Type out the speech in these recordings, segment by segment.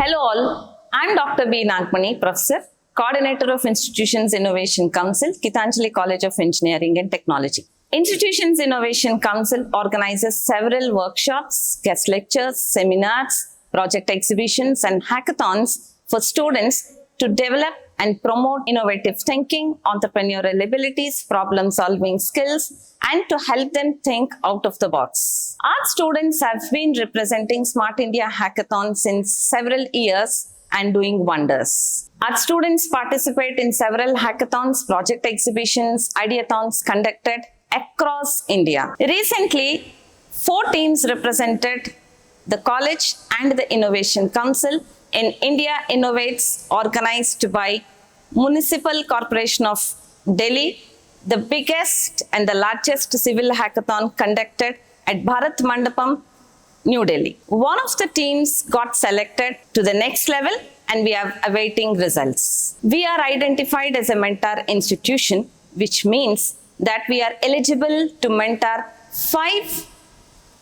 Hello all, I am Dr. B. Nagmani, Professor, Coordinator of Institutions Innovation Council, Geetanjali College of Engineering and Technology. Institutions Innovation Council organizes several workshops, guest lectures, seminars, project exhibitions and hackathons for students to develop and promote innovative thinking, entrepreneurial abilities, problem-solving skills, and to help them think out of the box. Our students have been representing Smart India Hackathon since several years and doing wonders. Our students participate in several hackathons, project exhibitions, ideathons conducted across India. Recently, 4 teams represented the college and the Innovation Council in India Innovates, organized by Municipal Corporation of Delhi, the biggest and the largest civil hackathon conducted at Bharat Mandapam, New Delhi. One of the teams got selected to the next level and we are awaiting results. We are identified as a mentor institution, which means that we are eligible to mentor 5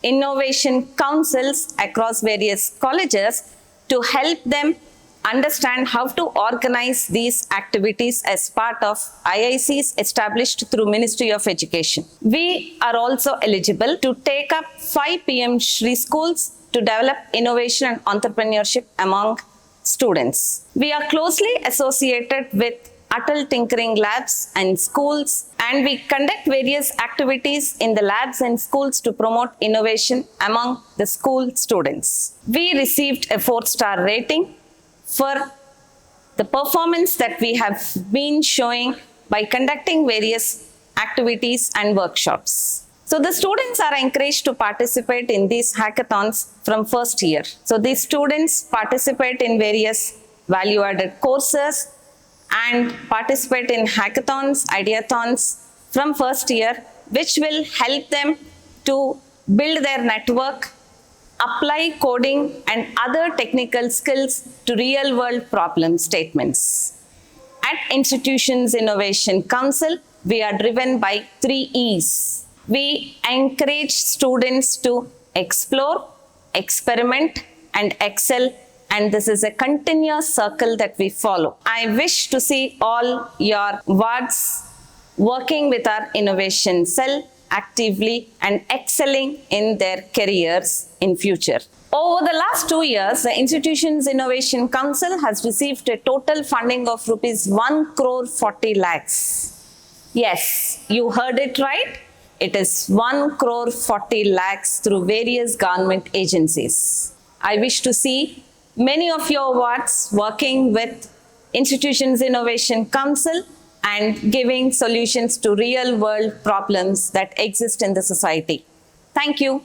innovation councils across various colleges to help them understand how to organize these activities as part of IICs established through Ministry of Education. We are also eligible to take up 5 PM Shri schools to develop innovation and entrepreneurship among students. We are closely associated with Atal Tinkering Labs and schools, and we conduct various activities in the labs and schools to promote innovation among the school students. We received a 4-star rating for the performance that we have been showing by conducting various activities and workshops. So the students are encouraged to participate in these hackathons from first year. So these students participate in various value-added courses and participate in hackathons, ideathons from first year, which will help them to build their network, apply coding and other technical skills to real-world problem statements. At Institutions Innovation Council, we are driven by 3 E's. We encourage students to explore, experiment, and excel, and this is a continuous circle that we follow. I wish to see all your wards working with our innovation cell actively and excelling in their careers in future. Over the last 2 years, the Institutions Innovation Council has received a total funding of rupees 1 crore 40 lakhs. Yes, you heard it right. It is 1 crore 40 lakhs through various government agencies. I wish to see many of your wards working with Institutions Innovation Council and giving solutions to real-world problems that exist in the society. Thank you.